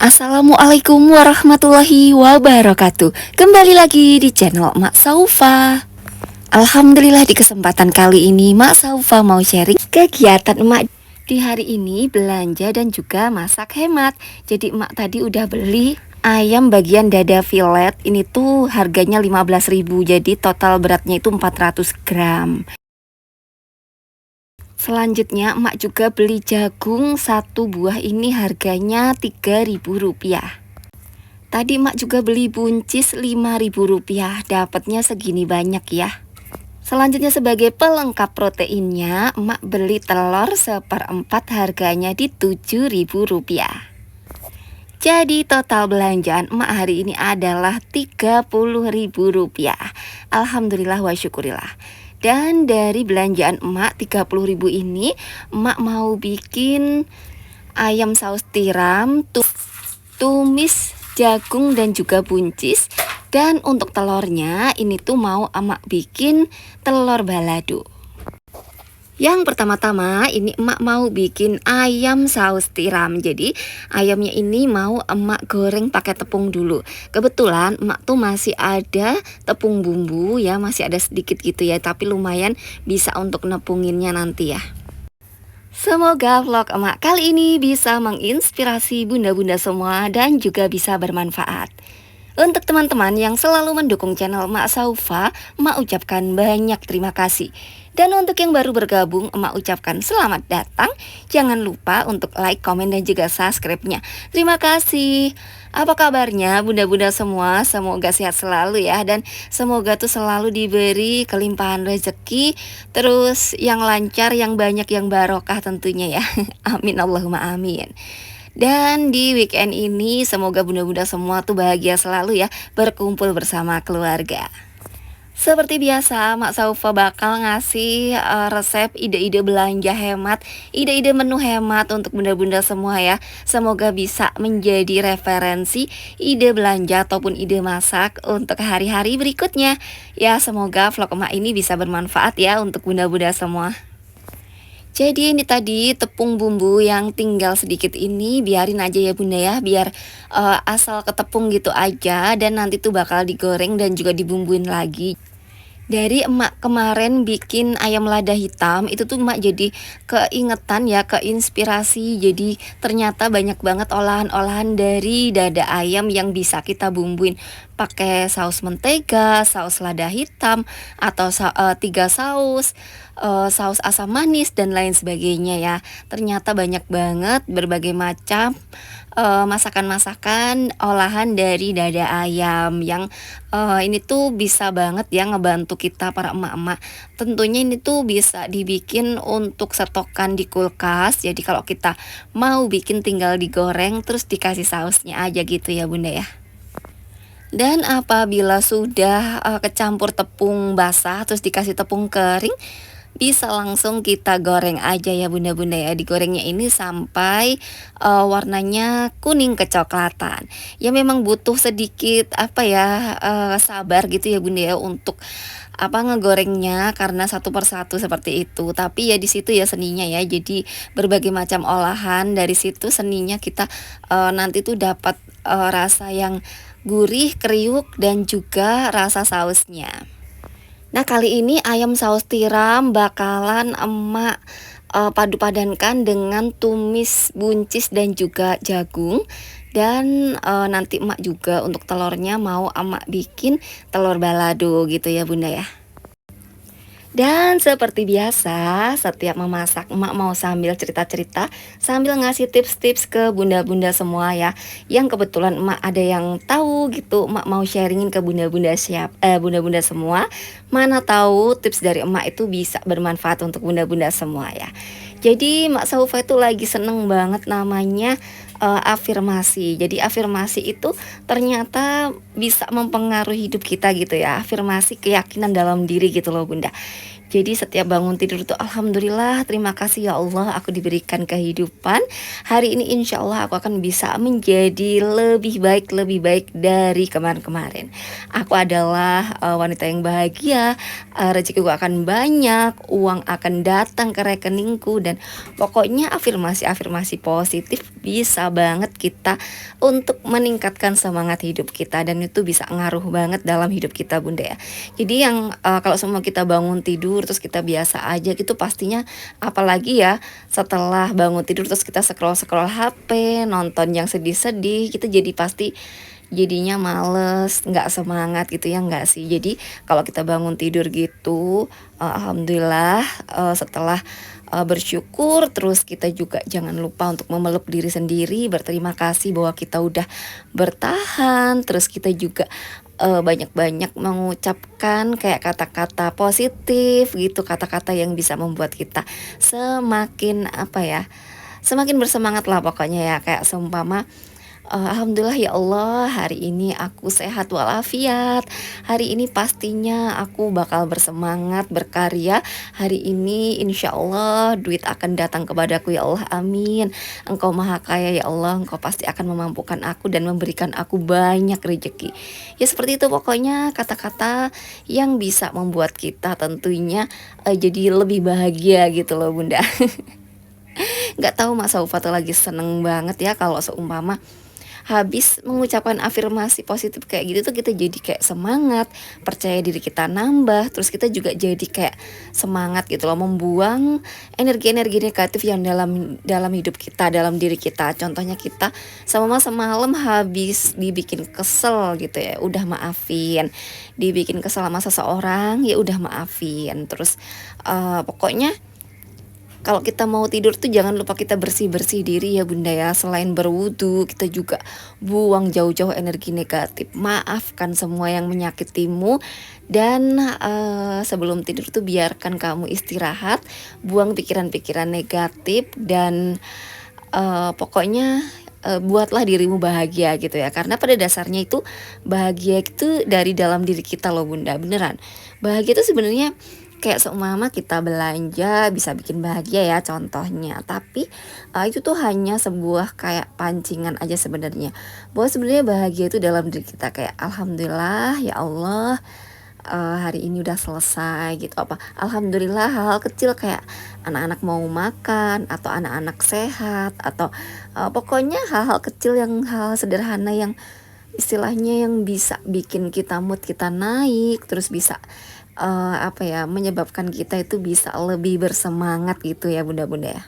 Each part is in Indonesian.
Assalamualaikum warahmatullahi wabarakatuh. Kembali lagi di channel Mak Saufa. Alhamdulillah di kesempatan kali ini Mak Saufa mau sharing kegiatan emak di hari ini, belanja dan juga masak hemat. Jadi emak tadi udah beli ayam bagian dada filet. Ini tuh harganya 15.000. Jadi total beratnya itu 400 gram. Selanjutnya emak juga beli jagung satu buah, ini harganya Rp3.000. Tadi emak juga beli buncis Rp5.000, dapatnya segini banyak ya. Selanjutnya sebagai pelengkap proteinnya, emak beli telur seperempat, harganya di Rp7.000. Jadi total belanjaan emak hari ini adalah Rp30.000. Alhamdulillah wa syukurillah. Dan dari belanjaan emak 30.000 ini, emak mau bikin ayam saus tiram, tumis jagung dan juga buncis. Dan untuk telurnya ini tuh mau emak bikin telur balado. Yang pertama-tama ini emak mau bikin ayam saus tiram. Jadi ayamnya ini mau emak goreng pakai tepung dulu. Kebetulan emak tuh masih ada tepung bumbu ya, masih ada sedikit gitu ya, tapi lumayan bisa untuk nepunginnya nanti ya. Semoga vlog emak kali ini bisa menginspirasi bunda-bunda semua dan juga bisa bermanfaat. Untuk teman-teman yang selalu mendukung channel Mak Saufa, emak ucapkan banyak terima kasih. Dan untuk yang baru bergabung, emak ucapkan selamat datang. Jangan lupa untuk like, komen, dan juga subscribe-nya. Terima kasih. Apa kabarnya bunda-bunda semua? Semoga sehat selalu ya. Dan semoga tuh selalu diberi kelimpahan rezeki. Terus yang lancar, yang banyak, yang barokah tentunya ya. Amin Allahumma amin. Dan di weekend ini semoga bunda-bunda semua tuh bahagia selalu ya, berkumpul bersama keluarga. Seperti biasa, Mak Saufa bakal ngasih resep, ide-ide belanja hemat, ide-ide menu hemat untuk bunda-bunda semua ya. Semoga bisa menjadi referensi ide belanja ataupun ide masak untuk hari-hari berikutnya. Ya, semoga vlog emak ini bisa bermanfaat ya untuk bunda-bunda semua. Jadi ini tadi tepung bumbu yang tinggal sedikit ini biarin aja ya bunda ya, biar asal ketepung gitu aja. Dan nanti tuh bakal digoreng dan juga dibumbuin lagi. Dari emak kemarin bikin ayam lada hitam, itu tuh emak jadi keingetan ya, keinspirasi. Jadi ternyata banyak banget olahan-olahan dari dada ayam yang bisa kita bumbuin pakai saus mentega, saus lada hitam, atau 3 saus, saus asam manis dan lain sebagainya ya. Ternyata banyak banget berbagai macam masakan-masakan olahan dari dada ayam yang ini tuh bisa banget ya ngebantu kita para emak-emak. Tentunya ini tuh bisa dibikin untuk stokan di kulkas. Jadi kalau kita mau bikin tinggal digoreng terus dikasih sausnya aja gitu ya bunda ya. Dan apabila sudah kecampur tepung basah terus dikasih tepung kering, bisa langsung kita goreng aja ya bunda-bunda ya. Digorengnya ini sampai warnanya kuning kecoklatan. Ya memang butuh sedikit apa ya, sabar gitu ya bunda ya untuk ngegorengnya, karena satu persatu seperti itu. Tapi ya di situ ya seninya ya. Jadi berbagai macam olahan, dari situ seninya kita nanti tuh dapat rasa yang gurih, kriuk, dan juga rasa sausnya. Nah kali ini ayam saus tiram bakalan emak padu-padankan dengan tumis buncis dan juga jagung. Dan nanti emak juga untuk telurnya mau emak bikin telur balado gitu ya bunda ya. Dan seperti biasa, setiap memasak emak mau sambil cerita-cerita, sambil ngasih tips-tips ke bunda-bunda semua ya. Yang kebetulan emak ada yang tahu gitu, emak mau sharingin ke bunda-bunda bunda-bunda semua. Mana tahu tips dari emak itu bisa bermanfaat untuk bunda-bunda semua ya. Jadi Mak Saufa itu lagi seneng banget namanya afirmasi. Jadi afirmasi itu ternyata bisa mempengaruhi hidup kita gitu ya. Afirmasi keyakinan dalam diri gitu loh bunda. Jadi setiap bangun tidur tuh alhamdulillah, terima kasih ya Allah aku diberikan kehidupan. Hari ini insya Allah aku akan bisa menjadi lebih baik dari kemarin-kemarin. Aku adalah wanita yang bahagia, rezekiku akan banyak, uang akan datang ke rekeningku, dan pokoknya afirmasi-afirmasi positif bisa banget kita untuk meningkatkan semangat hidup kita, dan itu bisa ngaruh banget dalam hidup kita Bunda ya. Jadi yang kalau semua kita bangun tidur terus kita biasa aja gitu, pastinya apalagi ya setelah bangun tidur terus kita scroll-scroll HP, nonton yang sedih-sedih, kita jadi pasti jadinya males, nggak semangat gitu ya, nggak sih? Jadi kalau kita bangun tidur gitu, alhamdulillah, setelah bersyukur, terus kita juga jangan lupa untuk memeluk diri sendiri, berterima kasih bahwa kita udah bertahan, terus kita juga banyak-banyak mengucapkan kayak kata-kata positif gitu, kata-kata yang bisa membuat kita semakin apa ya, semakin bersemangat lah pokoknya ya, kayak seumpama alhamdulillah ya Allah, hari ini aku sehat walafiat. Hari ini pastinya aku bakal bersemangat berkarya. Hari ini insya Allah duit akan datang kepadaku ya Allah, amin. Engkau maha kaya ya Allah, Engkau pasti akan memampukan aku dan memberikan aku banyak rezeki. Ya seperti itu pokoknya, kata-kata yang bisa membuat kita tentunya jadi lebih bahagia gitu loh Bunda. Nggak tahu Mas Saufa tuh lagi seneng banget ya kalau seumpama habis mengucapkan afirmasi positif kayak gitu tuh kita jadi kayak semangat, percaya diri kita nambah, terus kita juga jadi kayak semangat gitu loh, membuang energi-energi negatif yang dalam hidup kita, dalam diri kita. Contohnya kita sama semalam habis dibikin kesel gitu ya, udah maafin. Dibikin kesel sama seseorang, ya udah maafin. Terus pokoknya kalau kita mau tidur tuh jangan lupa kita bersih-bersih diri ya Bunda ya. Selain berwudu, kita juga buang jauh-jauh energi negatif. Maafkan semua yang menyakitimu. Dan sebelum tidur tuh biarkan kamu istirahat, buang pikiran-pikiran negatif. Dan pokoknya buatlah dirimu bahagia gitu ya. Karena pada dasarnya itu bahagia itu dari dalam diri kita loh Bunda, beneran. Bahagia itu sebenarnya kayak seumpama kita belanja bisa bikin bahagia ya contohnya, tapi itu tuh hanya sebuah kayak pancingan aja sebenarnya, bahwa sebenarnya bahagia itu dalam diri kita, kayak alhamdulillah ya Allah, hari ini udah selesai gitu, apa alhamdulillah hal-hal kecil kayak anak-anak mau makan atau anak-anak sehat, atau pokoknya hal-hal kecil, yang hal sederhana yang istilahnya yang bisa bikin kita mood kita naik, terus bisa apa ya, menyebabkan kita itu bisa lebih bersemangat gitu ya bunda-bunda ya.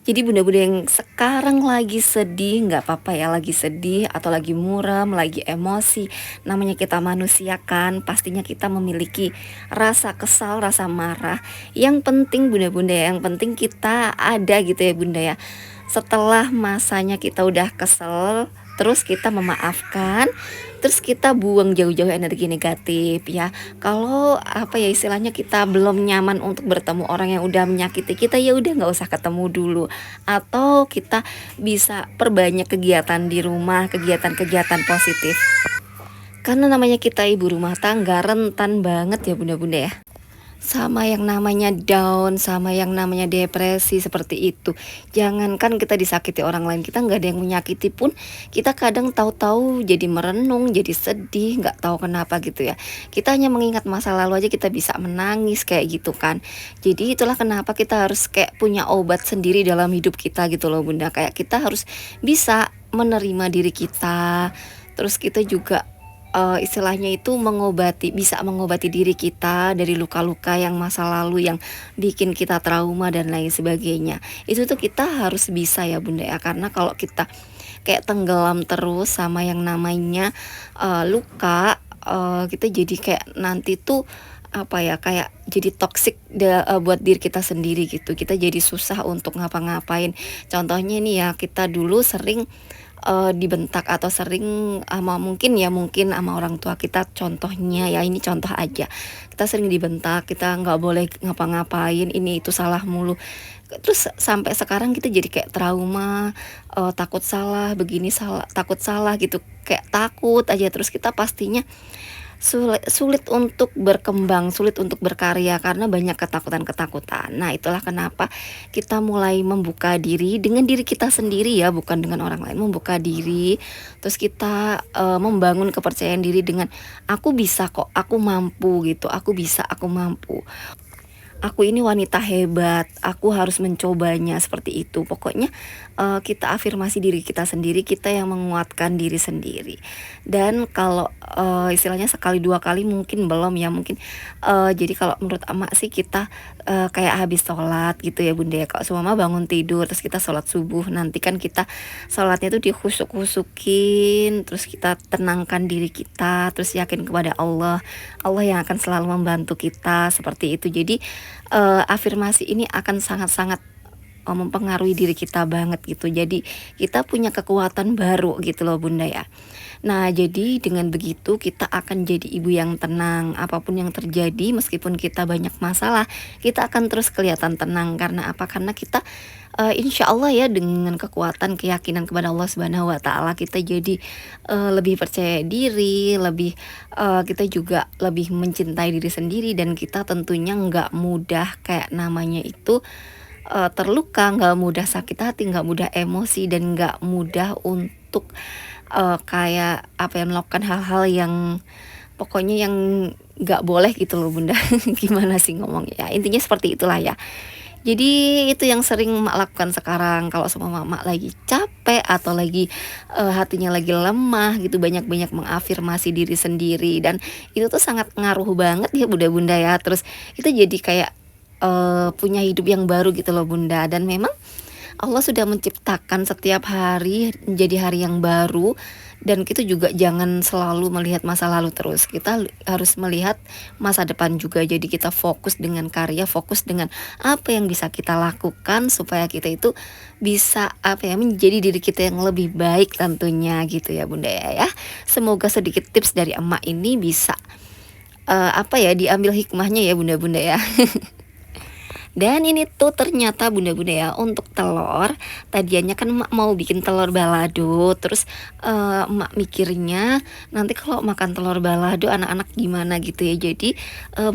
Jadi bunda-bunda yang sekarang lagi sedih, nggak apa-apa ya, lagi sedih atau lagi muram, lagi emosi, namanya kita manusia kan, pastinya kita memiliki rasa kesal, rasa marah. Yang penting bunda-bunda ya, yang penting kita ada gitu ya bunda ya. Setelah masanya kita udah kesel, terus kita memaafkan, terus kita buang jauh-jauh energi negatif ya. Kalau apa ya istilahnya, kita belum nyaman untuk bertemu orang yang udah menyakiti kita, ya udah nggak usah ketemu dulu. Atau kita bisa perbanyak kegiatan di rumah, kegiatan-kegiatan positif. Karena namanya kita ibu rumah tangga, rentan banget ya bunda-bunda ya, sama yang namanya down, sama yang namanya depresi seperti itu. Jangankan kita disakiti orang lain, kita nggak ada yang menyakiti pun kita kadang tahu-tahu jadi merenung, jadi sedih, nggak tahu kenapa gitu ya. Kita hanya mengingat masa lalu aja kita bisa menangis kayak gitu kan. Jadi itulah kenapa kita harus kayak punya obat sendiri dalam hidup kita gitu loh bunda. Kayak kita harus bisa menerima diri kita, terus kita juga istilahnya itu bisa mengobati diri kita dari luka-luka yang masa lalu yang bikin kita trauma dan lain sebagainya. Itu tuh kita harus bisa ya bunda ya, karena kalau kita kayak tenggelam terus sama yang namanya luka, kita jadi kayak nanti tuh apa ya, kayak jadi toksik buat diri kita sendiri gitu. Kita jadi susah untuk ngapa-ngapain. Contohnya nih ya, kita dulu sering dibentak atau sering mungkin sama orang tua kita, contohnya ya, ini contoh aja, kita sering dibentak, kita nggak boleh ngapa-ngapain, ini itu salah mulu. Terus sampai sekarang kita jadi kayak trauma, takut salah, begini salah, takut salah gitu, kayak takut aja. Terus kita pastinya sulit untuk berkembang, sulit untuk berkarya karena banyak ketakutan-ketakutan. Nah itulah kenapa kita mulai membuka diri dengan diri kita sendiri ya, bukan dengan orang lain. Membuka diri, terus kita membangun kepercayaan diri dengan aku bisa kok, aku mampu gitu, aku bisa, aku mampu, aku ini wanita hebat, aku harus mencobanya, seperti itu. Pokoknya kita afirmasi diri kita sendiri, kita yang menguatkan diri sendiri. Dan kalau istilahnya sekali dua kali mungkin belum ya, mungkin jadi kalau menurut emak sih kita kayak habis sholat gitu ya bunda ya. Kalau seumpama bangun tidur terus kita sholat subuh, nanti kan kita sholatnya tuh dihusuk-husukin, terus kita tenangkan diri kita, terus yakin kepada Allah, Allah yang akan selalu membantu kita seperti itu. Jadi afirmasi ini akan sangat-sangat mempengaruhi diri kita banget gitu. Jadi kita punya kekuatan baru gitu loh bunda ya. Nah jadi dengan begitu kita akan jadi ibu yang tenang. Apapun yang terjadi, meskipun kita banyak masalah, kita akan terus kelihatan tenang. Karena apa? Karena kita insya Allah ya, dengan kekuatan keyakinan kepada Allah Subhanahu Wa Taala, kita jadi lebih percaya diri, lebih kita juga lebih mencintai diri sendiri, dan kita tentunya nggak mudah kayak namanya itu terluka, nggak mudah sakit hati, nggak mudah emosi, dan nggak mudah untuk kayak apa ya, melakukan hal-hal yang pokoknya yang nggak boleh gitu loh bunda. Gimana sih ngomongnya, intinya seperti itulah ya. Jadi itu yang sering mak lakukan sekarang. Kalau sama mama lagi capek atau lagi hatinya lagi lemah gitu, banyak-banyak mengafirmasi diri sendiri, dan itu tuh sangat ngaruh banget ya bunda-bunda ya. Terus itu jadi kayak punya hidup yang baru gitu loh bunda. Dan memang Allah sudah menciptakan setiap hari menjadi hari yang baru, dan kita juga jangan selalu melihat masa lalu terus. Kita harus melihat masa depan juga. Jadi kita fokus dengan karya, fokus dengan apa yang bisa kita lakukan supaya kita itu bisa apa ya, menjadi diri kita yang lebih baik tentunya gitu ya bunda ya. Semoga sedikit tips dari emak ini bisa apa ya, diambil hikmahnya ya bunda-bunda ya. Dan ini tuh ternyata bunda-bunda ya, untuk telur tadiannya kan emak mau bikin telur balado. Terus emak mikirnya nanti kalau makan telur balado anak-anak gimana gitu ya. Jadi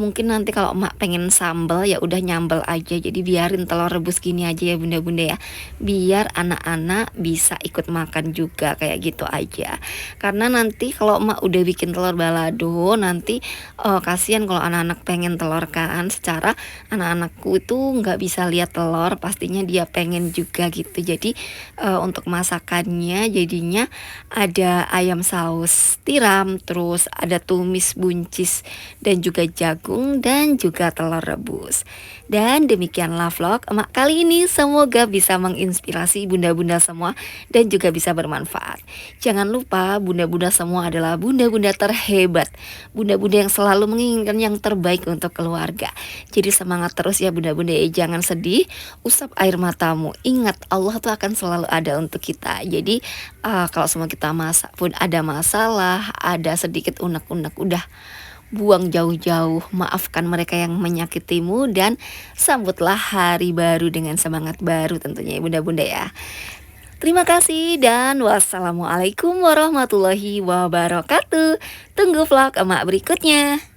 mungkin nanti kalau emak pengen sambal ya udah nyambal aja. Jadi biarin telur rebus gini aja ya bunda-bunda ya, biar anak-anak bisa ikut makan juga, kayak gitu aja. Karena nanti kalau emak udah bikin telur balado, nanti kasihan kalau anak-anak pengen telur kan. Secara anak-anakku itu nggak bisa lihat telur, pastinya dia pengen juga gitu. Jadi untuk masakannya jadinya ada ayam saus tiram, terus ada tumis buncis, dan juga jagung, dan juga telur rebus. Dan demikianlah vlog emak kali ini, semoga bisa menginspirasi bunda-bunda semua dan juga bisa bermanfaat. Jangan lupa bunda-bunda semua adalah bunda-bunda terhebat, bunda-bunda yang selalu menginginkan yang terbaik untuk keluarga. Jadi semangat terus ya bunda-bunda ya, jangan sedih, usap air matamu. Ingat Allah tuh akan selalu ada untuk kita. Jadi kalau semua kita masak pun ada masalah, ada sedikit unek-unek, udah buang jauh-jauh, maafkan mereka yang menyakitimu, dan sambutlah hari baru dengan semangat baru tentunya ya bunda-bunda ya. Terima kasih dan wassalamualaikum warahmatullahi wabarakatuh. Tunggu vlog emak berikutnya.